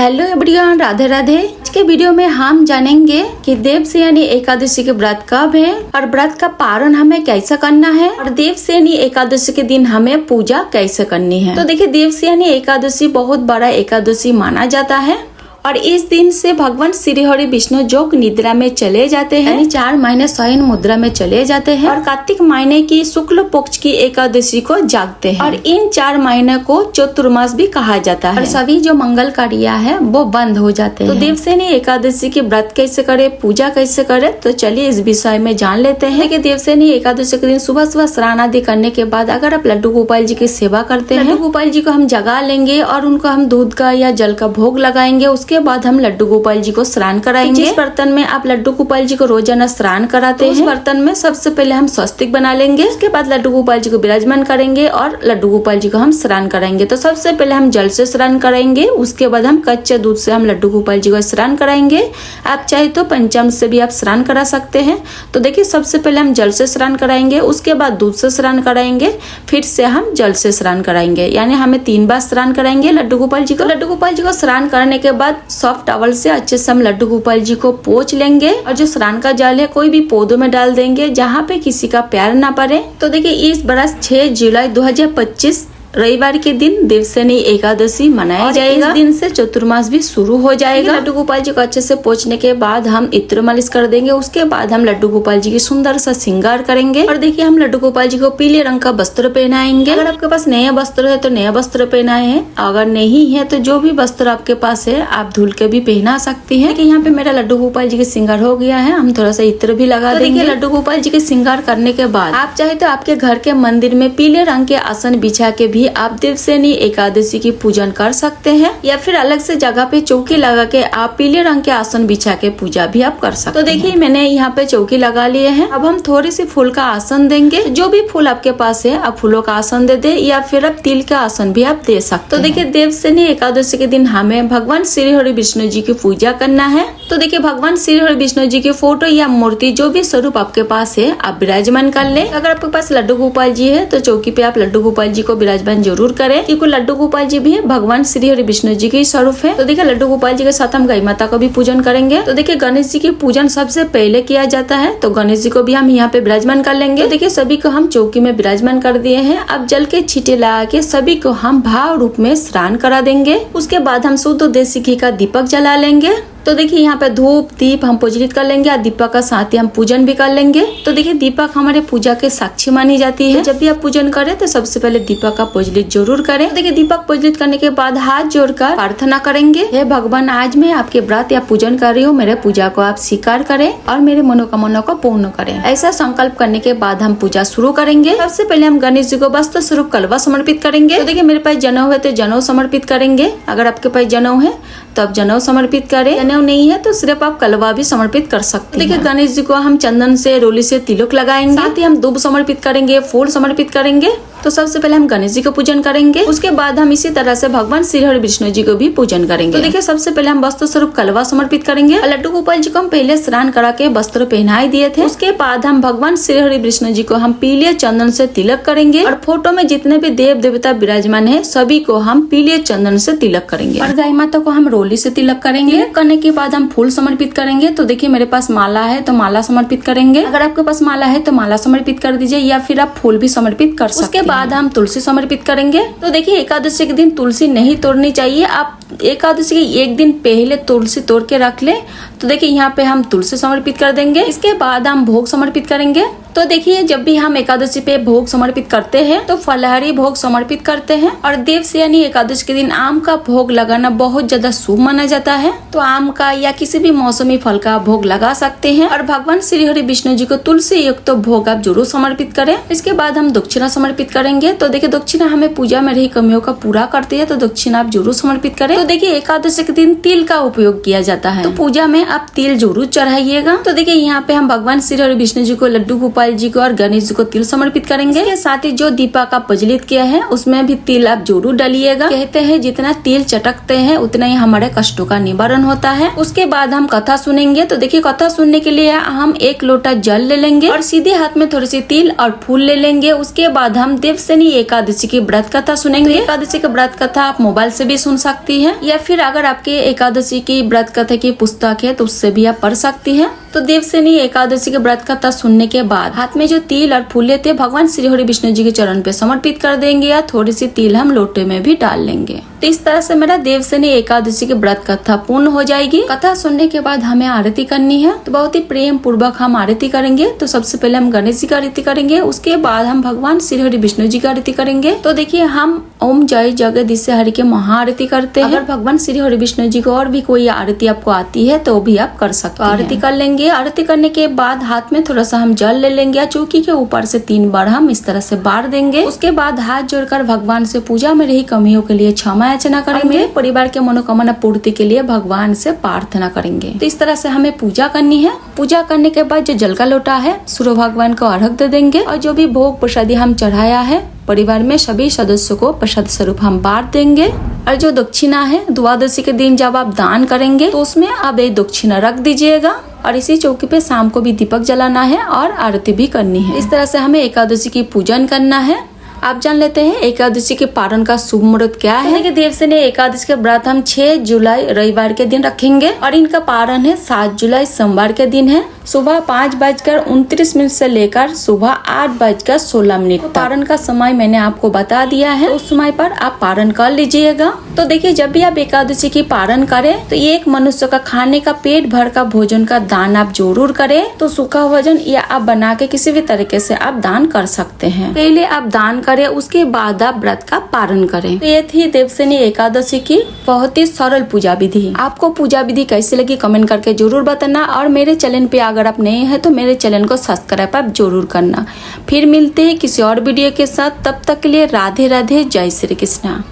Hello everyone, Radhe Radhe. आज के video में हम जानेंगे कि देवसेनी एकादशी के व्रत कब है और व्रत का पारण हमें कैसे करना है और देवसेनी एकादशी के दिन हमें पूजा कैसे करनी है। तो देखिए, देवसेनी एकादशी बहुत बड़ा एकादशी माना जाता है और इस दिन से भगवान श्री हरि विष्णु जोग निद्रा में चले जाते हैं, यानी 4 महीने शयन मुद्रा में चले जाते हैं और कार्तिक महीने की शुक्ल पक्ष की एकादशी को जागते हैं और इन 4 महीने को चतुर्मास भी कहा जाता है और सभी जो मंगल कार्य है वो बंद हो जाते हैं। तो देवसेनी एकादशी की व्रत कैसे करे, पूजा कैसे करे, तो चलिए इस विषय में जान लेते हैं। कि देवसेनी एकादशी के दिन सुबह सुबह स्नान आदि करने के बाद अगर आप लड्डू गोपाल जी की सेवा करते हैं, लड्डू गोपाल जी को हम जगा लेंगे और उनको हम दूध का या जल का भोग लगाएंगे। उसके बाद हम लड्डू गोपाल जी को स्नान कराएंगे। जिस बर्तन में आप लड्डू गोपाल जी को रोजाना स्नान कराते हैं, उस बर्तन में सबसे पहले हम स्वस्तिक बना लेंगे। उसके बाद लड्डू गोपाल जी को विराजमान करेंगे और लड्डू गोपाल जी को हम स्नान कराएंगे। तो सबसे पहले हम जल से स्नान कराएंगे, उसके बाद हम कच्चे दूध से हम लड्डू गोपाल जी को स्नान कराएंगे। आप चाहे तो पंचामृत से भी आप स्नान करा सकते हैं। तो देखिए, सबसे पहले हम जल से स्नान कराएंगे, उसके बाद दूध से स्नान कराएंगे, फिर से हम जल से स्नान कराएंगे, यानी हमें 3 बार स्नान कराएंगे लड्डू गोपाल जी को। लड्डू गोपाल जी को स्नान करने के बाद सॉफ्ट टॉवल से अच्छे से हम लड्डू गोपाल जी को पोंछ लेंगे और जो स्नान का जल है कोई भी पौधों में डाल देंगे जहाँ पे किसी का पैर ना पड़े। तो देखिए, इस बरस 6 जुलाई 2025 रविवार के दिन देवसेनी एकादशी मनाया जाएगा। इस दिन से चतुर्मास भी शुरू हो जाएगा। लड्डू गोपाल जी को अच्छे से पोंछने के बाद हम इत्र मालिश कर देंगे। उसके बाद हम लड्डू गोपाल जी की सुंदर सा श्रृंगार करेंगे और देखिए, हम लड्डू गोपाल जी को पीले रंग का वस्त्र पहनाएंगे। अगर आपके पास नया वस्त्र है तो नया वस्त्र पहनाए हैं, अगर नहीं है तो जो भी वस्त्र आपके पास है आप धुल के भी पहना सकती है। यहाँ पे मेरा लड्डू गोपाल जी का श्रृंगार हो गया है, हम थोड़ा सा इत्र भी लगा देंगे। लड्डू गोपाल जी के श्रृंगार करने के बाद आप चाहे तो आपके घर के मंदिर में पीले रंग के आसन बिछा के भी आप देवसेनी एकादशी की पूजन कर सकते हैं, या फिर अलग से जगह पे चौकी लगा के आप पीले रंग के आसन बिछा के पूजा भी आप कर सकते हैं। तो देखिए, मैंने यहाँ पे चौकी लगा लिए हैं। अब हम थोड़ी सी फूल का आसन देंगे। जो भी फूल आपके पास है आप फूलों का आसन दे दे, या फिर आप तिल का आसन भी आप दे सकते हैं। तो देखिए, देवसेनी एकादशी के दिन हमें भगवान श्री हरि विष्णु जी की पूजा करना है। तो देखिए, भगवान श्री हरि विष्णु जी की फोटो या मूर्ति जो भी स्वरूप आपके पास है आप विराजमान कर ले। अगर आपके पास लड्डू गोपाल जी है तो चौकी पे आप लड्डू गोपाल जी को विराजमान जरूर करें, क्योंकि लड्डू गोपाल जी भी है भगवान श्री हरि विष्णु जी के स्वरूप है। तो देखिए, लड्डू गोपाल जी के साथ हम गाय माता को भी पूजन करेंगे। तो देखिए, गणेश जी की पूजन सबसे पहले किया जाता है, तो गणेश जी को भी हम यहाँ पे विराजमान कर लेंगे। तो देखिए, सभी को हम चौकी में विराजमान कर दिए हैं। अब जल के छींटे लगा के सभी को हम भाव रूप में स्नान करा देंगे। उसके बाद हम शुद्ध देसी घी का दीपक जला लेंगे। तो देखिए, यहाँ पे धूप दीप हम प्रज्वलित कर लेंगे और दीपक का साथ ही हम पूजन भी कर लेंगे। तो देखिए, दीपक हमारे पूजा के साक्षी मानी जाती है। तो जब भी आप पूजन करें तो सबसे पहले दीपक का प्रज्वलित जरूर करें। तो देखिए, दीपक प्रज्वलित करने के बाद हाथ जोड़कर प्रार्थना करेंगे, हे भगवान, आज मैं आपके व्रत या पूजन कर रही हूँ, मेरे पूजा को आप स्वीकार करें और मेरे मनोकामना को पूर्ण करें। ऐसा संकल्प करने के बाद हम पूजा शुरू करेंगे। सबसे पहले हम गणेश जी को वस्त्र स्वरूप कलवा समर्पित करेंगे। तो देखिए, मेरे पास जनेऊ है तो जनेऊ समर्पित करेंगे। अगर आपके पास जनेऊ है तो आप जनेऊ समर्पित करें, जनेऊ नहीं है तो सिर्फ आप कलवा भी समर्पित कर सकते हैं। देखिए, गणेश जी को हम चंदन से रोली से तिलक लगाएंगे, साथ ही हम दूब समर्पित करेंगे, फूल समर्पित करेंगे। तो सबसे पहले हम गणेश जी को पूजन करेंगे, उसके बाद हम इसी तरह से भगवान श्री हरि विष्णु जी को भी पूजन करेंगे। तो देखिए, सबसे पहले हम वस्त्र स्वरूप कलवा समर्पित करेंगे। लड्डू गोपाल जी को हम पहले स्नान करा के वस्त्र पहनाए दिए थे। उसके बाद हम भगवान श्री हरि विष्णु जी को हम पीले चंदन से तिलक करेंगे और फोटो में जितने भी देव देवता विराजमान है सभी को हम पीले चंदन से तिलक करेंगे और गाय माता को हम रोली से तिलक करेंगे। करने के बाद हम फूल समर्पित करेंगे। तो देखिए, मेरे पास माला है तो माला समर्पित करेंगे। अगर आपके पास माला है तो माला समर्पित कर दीजिए, या फिर आप फूल भी समर्पित कर सकते हैं। उसके बाद हम तुलसी समर्पित करेंगे। तो देखिए, एकादशी के दिन तुलसी नहीं तोड़नी चाहिए। आप एकादशी के एक दिन पहले तुलसी तोड़ के रख ले। तो देखिए, यहाँ पे हम तुलसी समर्पित कर देंगे। इसके बाद हम भोग समर्पित करेंगे। तो देखिए, जब भी हम एकादशी पे भोग समर्पित करते हैं तो फलाहारी भोग समर्पित करते हैं और देवसेनी एकादशी के दिन आम का भोग लगाना बहुत ज्यादा शुभ माना जाता है। तो आम का या किसी भी मौसमी फल का भोग लगा सकते हैं और भगवान श्री हरि विष्णु जी को तुलसी युक्त भोग आप जरूर समर्पित करें। इसके बाद हम दक्षिणा समर्पित करेंगे। तो देखिए, दक्षिणा हमें पूजा में रही कमियों का पूरा करती है, तो दक्षिणा आप जरूर समर्पित करें। तो देखिए, एकादशी के दिन तिल का उपयोग किया जाता है, तो पूजा में आप तिल जरूर चढ़ाइएगा। तो देखिए, यहाँ पे हम भगवान श्री हरि विष्णु जी को लड्डू गोपाल गोपाल जी को और गणेश जी को तिल समर्पित करेंगे। इसके साथ ही जो दीपक का प्रज्वलित किया है उसमें भी तिल आप जरूर डालिएगा। कहते हैं जितना तिल चटकते हैं उतना ही हमारे कष्टों का निवारण होता है। उसके बाद हम कथा सुनेंगे। तो देखिए कथा सुनने के लिए हम 1 लोटा जल ले लेंगे और सीधे हाथ में थोड़ी सी तिल और फूल ले लेंगे। उसके बाद हम देवसेनी एकादशी की व्रत कथा सुनेंगे। एकादशी की व्रत कथा आप मोबाइल से भी सुन सकती है या फिर अगर आपके एकादशी की व्रत कथा की पुस्तक है तो उससे भी आप पढ़ सकती है। तो देवसेनी एकादशी के व्रत कथा सुनने के बाद हाथ में जो तिल और फूल लेते भगवान श्री हरि विष्णु जी के चरण पे समर्पित कर देंगे या थोड़ी सी तिल हम लोटे में भी डाल लेंगे। तो इस तरह से मेरा देवसेनी एकादशी की व्रत कथा पूर्ण हो जाएगी। कथा सुनने के बाद हमें आरती करनी है। तो बहुत ही प्रेम पूर्वक हम आरती करेंगे। तो सबसे पहले हम गणेश जी का आरती करेंगे, उसके बाद हम भगवान श्री हरि विष्णु जी का आरती करेंगे। तो देखिए हम ओम जय जगदीश हरि के महाआरती करते हैं। अगर भगवान श्री हरि विष्णु जी को और भी कोई आरती आपको आती है तो भी आप कर सकते हैं। आरती कर लेंगे। आरती करने के बाद हाथ में थोड़ा सा हम जल ले लेंगे। चौकी के ऊपर से 3 बार हम इस तरह से बार देंगे। उसके बाद हाथ जोड़कर भगवान से पूजा में रही कमियों के लिए क्षमा याचना करेंगे। परिवार के मनोकामना पूर्ति के लिए भगवान से प्रार्थना करेंगे। तो इस तरह से हमें पूजा करनी है। पूजा करने के बाद जो जल का लोटा है सूर्य भगवान को अर्घ दे देंगे और जो भी भोग प्रसादी हम चढ़ाया है परिवार में सभी सदस्यों को प्रसाद स्वरूप हम बांट देंगे। और जो दक्षिणा है द्वादशी के दिन जब आप दान करेंगे तो उसमें आप एक दक्षिणा रख दीजिएगा। और इसी चौकी पे शाम को भी दीपक जलाना है और आरती भी करनी है। इस तरह से हमें एकादशी की पूजन करना है। आप जान लेते हैं एकादशी के पारण का शुभ मुहूर्त क्या है। कि देवसेनी एकादशी के व्रत हम 6 जुलाई रविवार के दिन रखेंगे और इनका पारण है 7 जुलाई सोमवार के दिन है। सुबह 5:29 से लेकर सुबह 8:16 तक। पारण का समय मैंने आपको बता दिया है, उस समय पर आप पारण कर लीजिएगा। तो देखिए जब भी आप एकादशी की पारण करें तो एक मनुष्य का खाने का पेट भर का भोजन का दान आप जरूर करें। तो सूखा भोजन या आप बना के किसी भी तरीके से आप दान कर सकते हैं। पहले आप दान करें, उसके बाद आप व्रत का पारण करें। तो ये थी देवसेनी एकादशी की बहुत ही सरल पूजा विधि। आपको पूजा विधि कैसी लगी कमेंट करके जरूर बताना। और मेरे चैनल पे अगर आप नए हैं तो मेरे चैनल को सब्सक्राइब आप जरूर करना। फिर मिलते हैं किसी और वीडियो के साथ। तब तक के लिए राधे राधे, जय श्री कृष्णा।